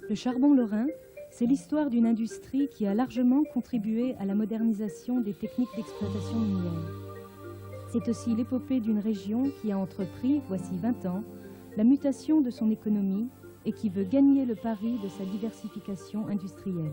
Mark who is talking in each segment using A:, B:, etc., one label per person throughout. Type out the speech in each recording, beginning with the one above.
A: Le charbon lorrain, c'est l'histoire d'une industrie qui a largement contribué à la modernisation des techniques d'exploitation minière. C'est aussi l'épopée d'une région qui a entrepris, voici 20 ans, la mutation de son économie et qui veut gagner le pari de sa diversification industrielle.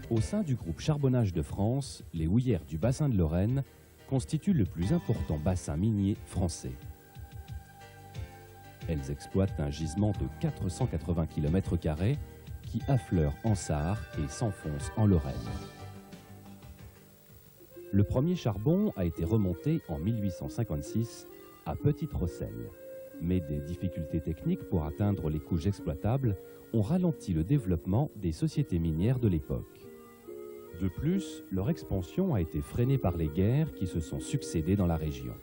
B: Au sein du groupe Charbonnage de France, les houillères du bassin de Lorraine constituent le plus important bassin minier français. Elles exploitent un gisement de 480 km² qui affleure en Sarre et s'enfonce en Lorraine. Le premier charbon a été remonté en 1856 à Petite Rosselle, mais des difficultés techniques pour atteindre les couches exploitables ont ralenti le développement des sociétés minières de l'époque. De plus, leur expansion a été freinée par les guerres qui se sont succédées dans la région.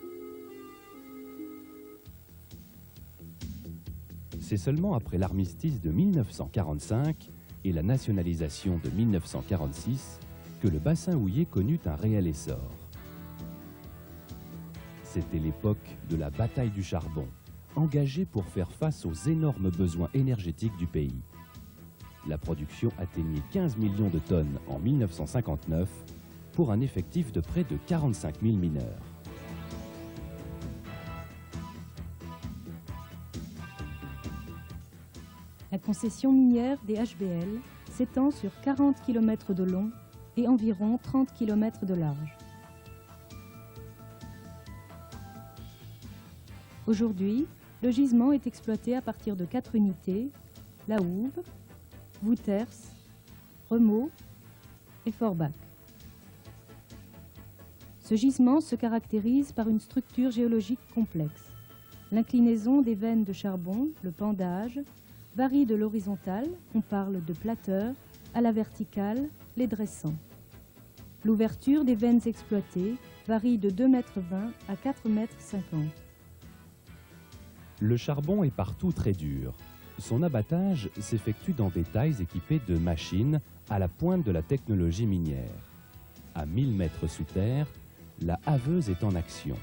B: C'est seulement après l'armistice de 1945 et la nationalisation de 1946 que le bassin houiller connut un réel essor. C'était l'époque de la bataille du charbon, engagée pour faire face aux énormes besoins énergétiques du pays. La production atteignait 15 millions de tonnes en 1959 pour un effectif de près de 45 000 mineurs.
A: La concession minière des HBL s'étend sur 40 km de long et environ 30 km de large. Aujourd'hui, le gisement est exploité à partir de 4 unités, La Houve, Wouters, Remeaux et Forbach. Ce gisement se caractérise par une structure géologique complexe. L'inclinaison des veines de charbon, le pendage, varie de l'horizontale, on parle de plateurs, à la verticale, les dressants. L'ouverture des veines exploitées varie de 2,20 m à 4,50 m.
B: Le charbon est partout très dur. Son abattage s'effectue dans des tailles équipées de machines à la pointe de la technologie minière. À 1000 mètres sous terre, la haveuse est en action.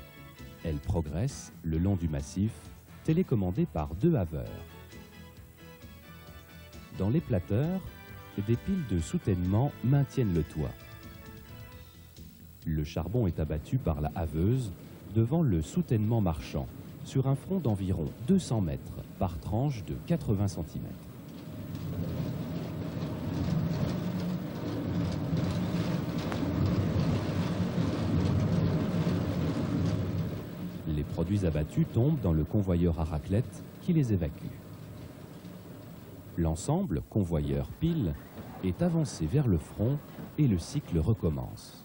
B: Elle progresse le long du massif, télécommandée par 2 haveurs. Dans les plateurs, des piles de soutènement maintiennent le toit. Le charbon est abattu par la haveuse devant le soutènement marchand, sur un front d'environ 200 mètres par tranche de 80 cm. Les produits abattus tombent dans le convoyeur à raclette qui les évacue. L'ensemble, convoyeur-pile, est avancé vers le front et le cycle recommence.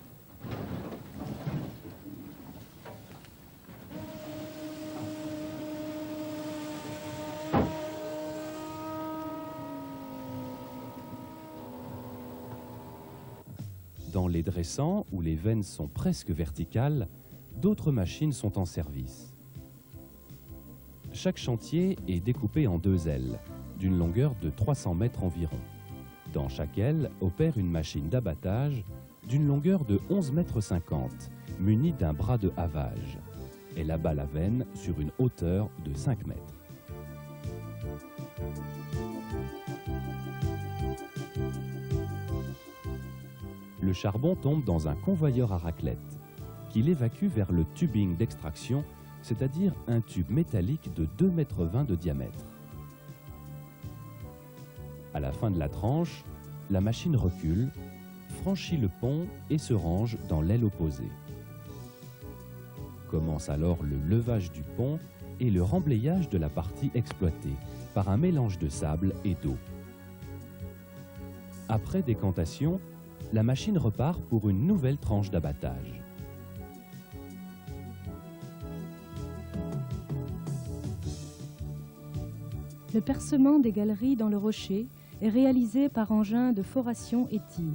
B: Dans les dressants, où les veines sont presque verticales, d'autres machines sont en service. Chaque chantier est découpé en 2 ailes, d'une longueur de 300 mètres environ. Dans chaque aile opère une machine d'abattage d'une longueur de 11,50 mètres, munie d'un bras de havage. Elle abat la veine sur une hauteur de 5 mètres. Le charbon tombe dans un convoyeur à raclette, qui l'évacue vers le tubing d'extraction, c'est-à-dire un tube métallique de 2,20 mètres de diamètre. À la fin de la tranche, la machine recule, franchit le pont et se range dans l'aile opposée. Commence alors le levage du pont et le remblayage de la partie exploitée par un mélange de sable et d'eau. Après décantation, la machine repart pour une nouvelle tranche d'abattage.
A: Le percement des galeries dans le rocher est réalisé par engin de foration et tir.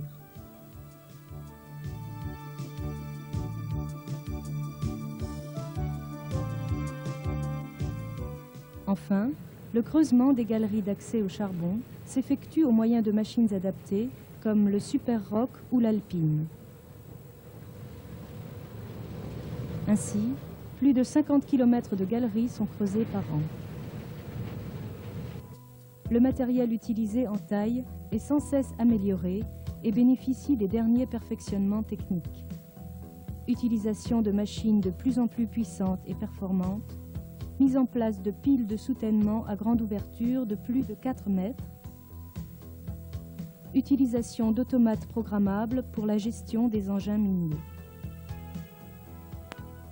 A: En Enfin, le creusement des galeries d'accès au charbon s'effectue au moyen de machines adaptées comme le Super Rock ou l'Alpine. Ainsi, plus de 50 km de galeries sont creusées par an. Le matériel utilisé en taille est sans cesse amélioré et bénéficie des derniers perfectionnements techniques. Utilisation de machines de plus en plus puissantes et performantes, mise en place de piles de soutènement à grande ouverture de plus de 4 mètres, utilisation d'automates programmables pour la gestion des engins miniers.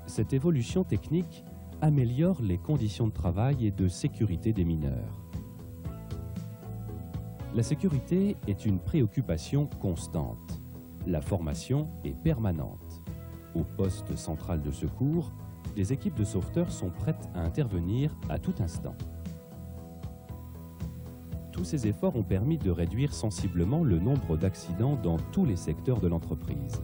B: Cette évolution technique améliore les conditions de travail et de sécurité des mineurs. La sécurité est une préoccupation constante. La formation est permanente. Au poste central de secours, les équipes de sauveteurs sont prêtes à intervenir à tout instant. Tous ces efforts ont permis de réduire sensiblement le nombre d'accidents dans tous les secteurs de l'entreprise.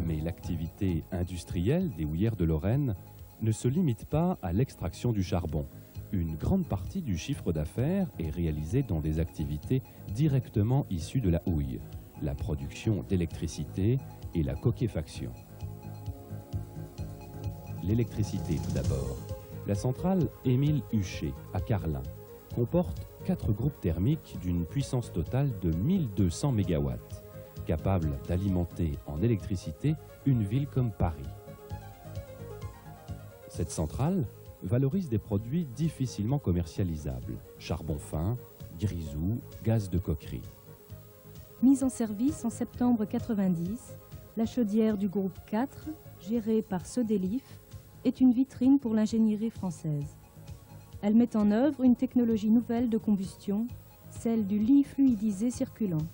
B: Mais l'activité industrielle des houillères de Lorraine ne se limite pas à l'extraction du charbon. Une grande partie du chiffre d'affaires est réalisée dans des activités directement issues de la houille, la production d'électricité et la coquéfaction. L'électricité tout d'abord. La centrale Émile Huchet à Carlin comporte 4 groupes thermiques d'une puissance totale de 1200 MW, capables d'alimenter en électricité une ville comme Paris. Cette centrale valorise des produits difficilement commercialisables, charbon fin, grisou, gaz de coquerie.
A: Mise en service en septembre 90, la chaudière du groupe 4, gérée par Sodelif, est une vitrine pour l'ingénierie française. Elle met en œuvre une technologie nouvelle de combustion, celle du lit fluidisé circulant.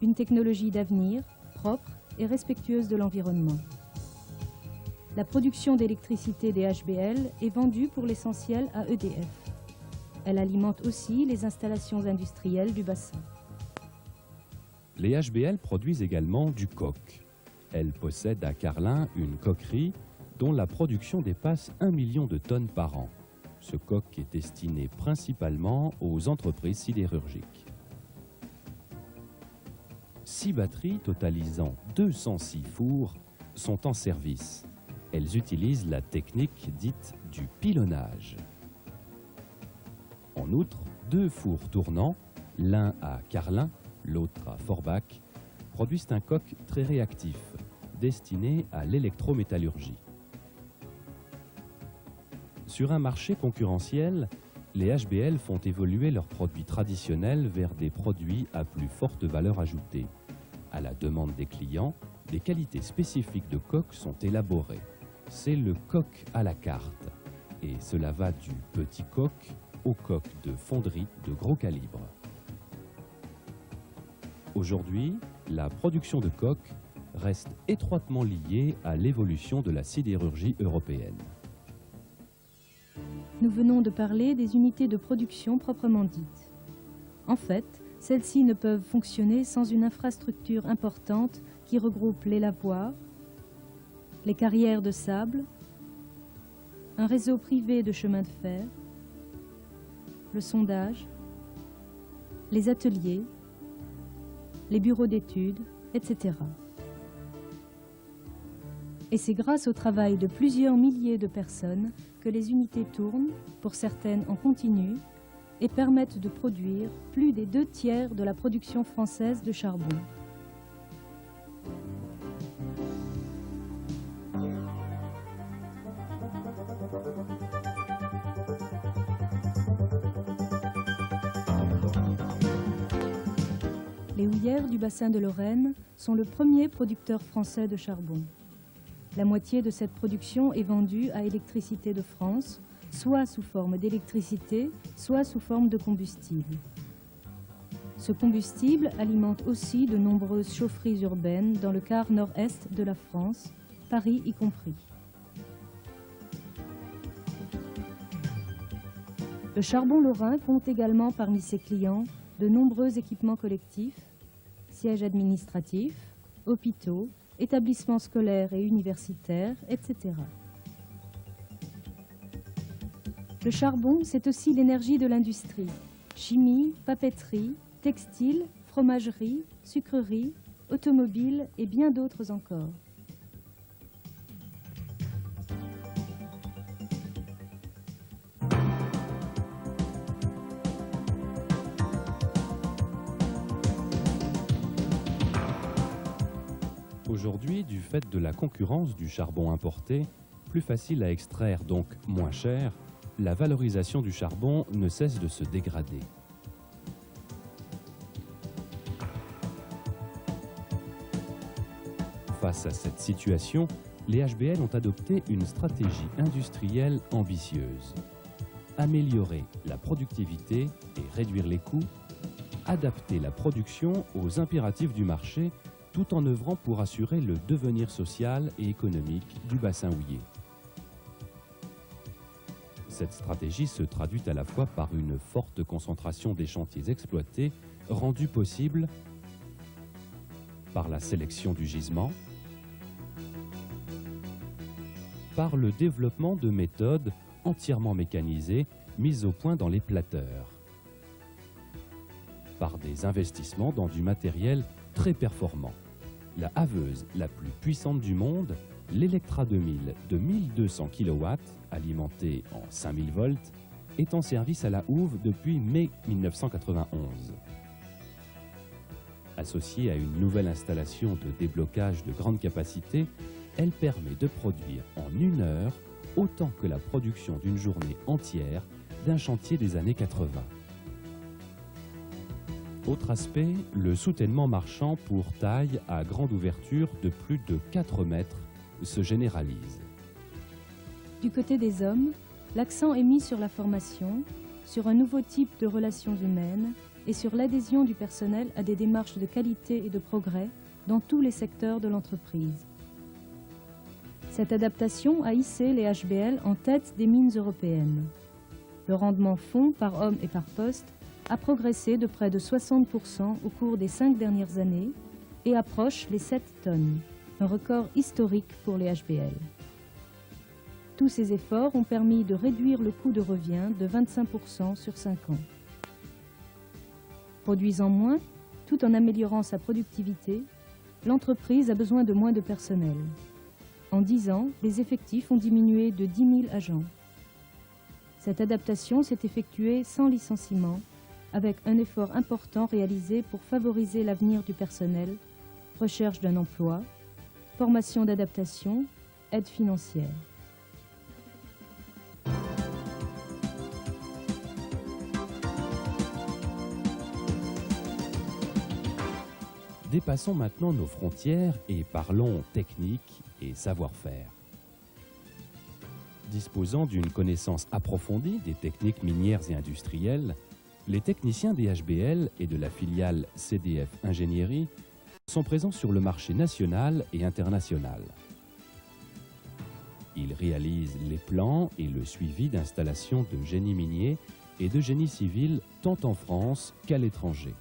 A: Une technologie d'avenir, propre et respectueuse de l'environnement. La production d'électricité des HBL est vendue pour l'essentiel à EDF. Elle alimente aussi les installations industrielles du bassin.
B: Les HBL produisent également du coke. Elles possèdent à Carlin une coquerie dont la production dépasse 1 million de tonnes par an. Ce coke est destiné principalement aux entreprises sidérurgiques. 6 batteries totalisant 206 fours sont en service. Elles utilisent la technique dite du pilonnage. En outre, 2 fours tournants, l'un à Carlin, l'autre à Forbach, produisent un coke très réactif, destiné à l'électrométallurgie. Sur un marché concurrentiel, les HBL font évoluer leurs produits traditionnels vers des produits à plus forte valeur ajoutée. À la demande des clients, des qualités spécifiques de coke sont élaborées. C'est le coke à la carte, et cela va du petit coke au coke de fonderie de gros calibre. Aujourd'hui, la production de coke reste étroitement liée à l'évolution de la sidérurgie européenne.
A: Nous venons de parler des unités de production proprement dites. En fait, celles-ci ne peuvent fonctionner sans une infrastructure importante qui regroupe les lavoirs, les carrières de sable, un réseau privé de chemins de fer, le sondage, les ateliers, les bureaux d'études, etc. Et c'est grâce au travail de plusieurs milliers de personnes que les unités tournent, pour certaines en continu, et permettent de produire plus des 2/3 de la production française de charbon. Les houillères du bassin de Lorraine sont le premier producteur français de charbon. La moitié de cette production est vendue à Électricité de France, soit sous forme d'électricité, soit sous forme de combustible. Ce combustible alimente aussi de nombreuses chaufferies urbaines dans le quart nord-est de la France, Paris y compris. Le charbon lorrain compte également parmi ses clients de nombreux équipements collectifs, sièges administratifs, hôpitaux, établissements scolaires et universitaires, etc. Le charbon, c'est aussi l'énergie de l'industrie. Chimie, papeterie, textile, fromagerie, sucrerie, automobile et bien d'autres encore.
B: Aujourd'hui, du fait de la concurrence du charbon importé, plus facile à extraire donc moins cher, la valorisation du charbon ne cesse de se dégrader. Face à cette situation, les HBL ont adopté une stratégie industrielle ambitieuse. Améliorer la productivité et réduire les coûts, adapter la production aux impératifs du marché tout en œuvrant pour assurer le devenir social et économique du bassin houiller. Cette stratégie se traduit à la fois par une forte concentration des chantiers exploités, rendue possible par la sélection du gisement, par le développement de méthodes entièrement mécanisées mises au point dans les plateurs, par des investissements dans du matériel très performant. La haveuse la plus puissante du monde, l'Electra 2000 de 1200 kW, alimentée en 5000 volts, est en service à la houve depuis mai 1991. Associée à une nouvelle installation de déblocage de grande capacité, elle permet de produire en 1 heure autant que la production d'une journée entière d'un chantier des années 80. Autre aspect, le soutènement marchand pour taille à grande ouverture de plus de 4 mètres se généralise.
A: Du côté des hommes, l'accent est mis sur la formation, sur un nouveau type de relations humaines et sur l'adhésion du personnel à des démarches de qualité et de progrès dans tous les secteurs de l'entreprise. Cette adaptation a hissé les HBL en tête des mines européennes. Le rendement fond par homme et par poste a progressé de près de 60% au cours des 5 dernières années et approche les 7 tonnes, un record historique pour les HBL. Tous ces efforts ont permis de réduire le coût de revient de 25% sur 5 ans. Produisant moins, tout en améliorant sa productivité, l'entreprise a besoin de moins de personnel. En 10 ans, les effectifs ont diminué de 10 000 agents. Cette adaptation s'est effectuée sans licenciement, avec un effort important réalisé pour favoriser l'avenir du personnel, recherche d'un emploi, formation d'adaptation, aide financière.
B: Dépassons maintenant nos frontières et parlons technique et savoir-faire. Disposant d'une connaissance approfondie des techniques minières et industrielles, les techniciens des HBL et de la filiale CDF Ingénierie sont présents sur le marché national et international. Ils réalisent les plans et le suivi d'installations de génie minier et de génie civil tant en France qu'à l'étranger.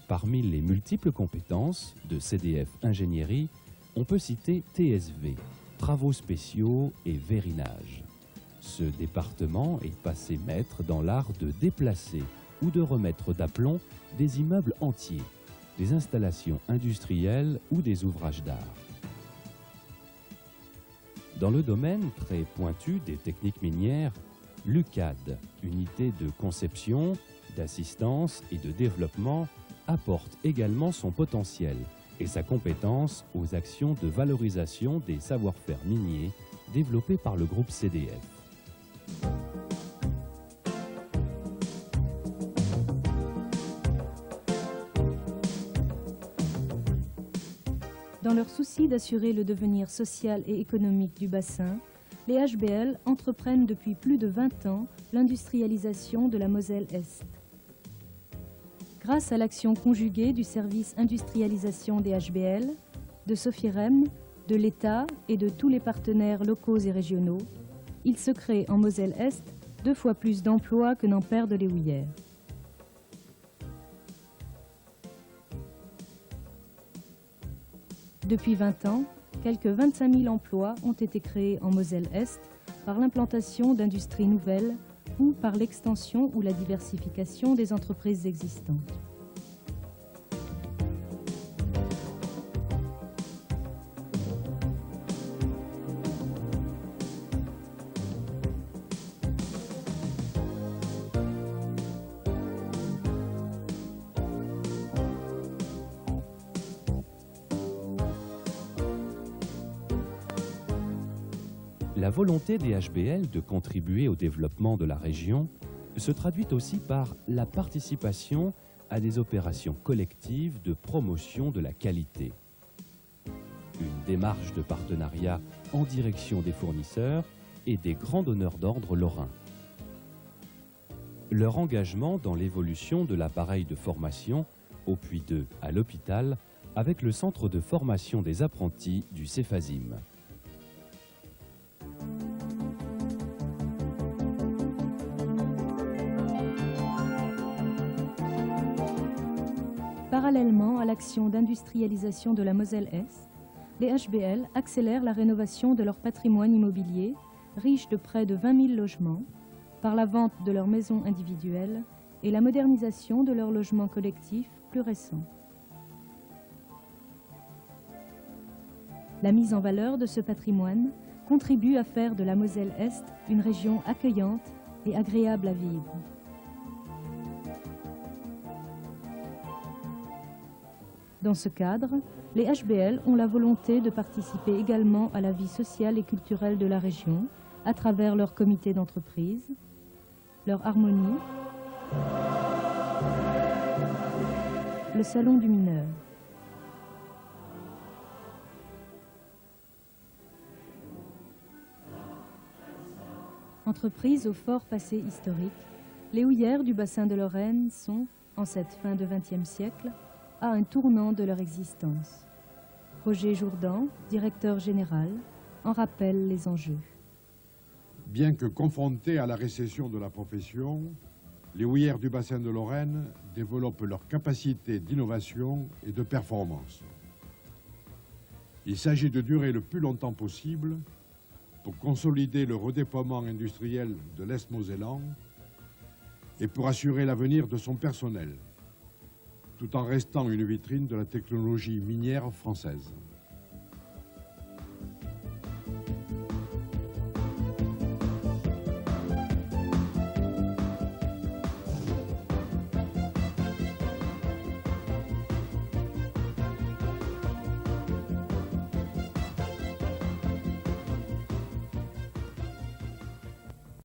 B: Parmi les multiples compétences de CDF Ingénierie, on peut citer TSV, Travaux spéciaux et vérinage. Ce département est passé maître dans l'art de déplacer ou de remettre d'aplomb des immeubles entiers, des installations industrielles ou des ouvrages d'art. Dans le domaine très pointu des techniques minières, l'UCAD, unité de conception, d'assistance et de développement, apporte également son potentiel et sa compétence aux actions de valorisation des savoir-faire miniers développés par le groupe CDF.
A: Dans leur souci d'assurer le devenir social et économique du bassin, les HBL entreprennent depuis plus de 20 ans l'industrialisation de la Moselle-Est. Grâce à l'action conjuguée du service industrialisation des HBL, de Sofirem, de l'État et de tous les partenaires locaux et régionaux, il se crée en Moselle-Est 2 fois plus d'emplois que n'en perdent les houillères. Depuis 20 ans, quelques 25 000 emplois ont été créés en Moselle-Est par l'implantation d'industries nouvelles ou par l'extension ou la diversification des entreprises existantes.
B: La volonté des HBL de contribuer au développement de la région se traduit aussi par la participation à des opérations collectives de promotion de la qualité. Une démarche de partenariat en direction des fournisseurs et des grands donneurs d'ordre lorrains. Leur engagement dans l'évolution de l'appareil de formation au Puy 2 à l'hôpital avec le centre de formation des apprentis du Cefazim.
A: Parallèlement à l'action d'industrialisation de la Moselle-Est, les HBL accélèrent la rénovation de leur patrimoine immobilier, riche de près de 20 000 logements, par la vente de leurs maisons individuelles et la modernisation de leurs logements collectifs plus récents. La mise en valeur de ce patrimoine contribue à faire de la Moselle-Est une région accueillante et agréable à vivre. Dans ce cadre, les HBL ont la volonté de participer également à la vie sociale et culturelle de la région à travers leur comité d'entreprise, leur harmonie, le salon du mineur. Entreprises au fort passé historique, les houillères du bassin de Lorraine sont, en cette fin de XXe siècle, à un tournant de leur existence. Roger Jourdan, directeur général, en rappelle les enjeux.
C: Bien que confrontés à la récession de la profession, les houillères du bassin de Lorraine développent leur capacité d'innovation et de performance. Il s'agit de durer le plus longtemps possible pour consolider le redéploiement industriel de l'Est mosellan et pour assurer l'avenir de son personnel, tout en restant une vitrine de la technologie minière française.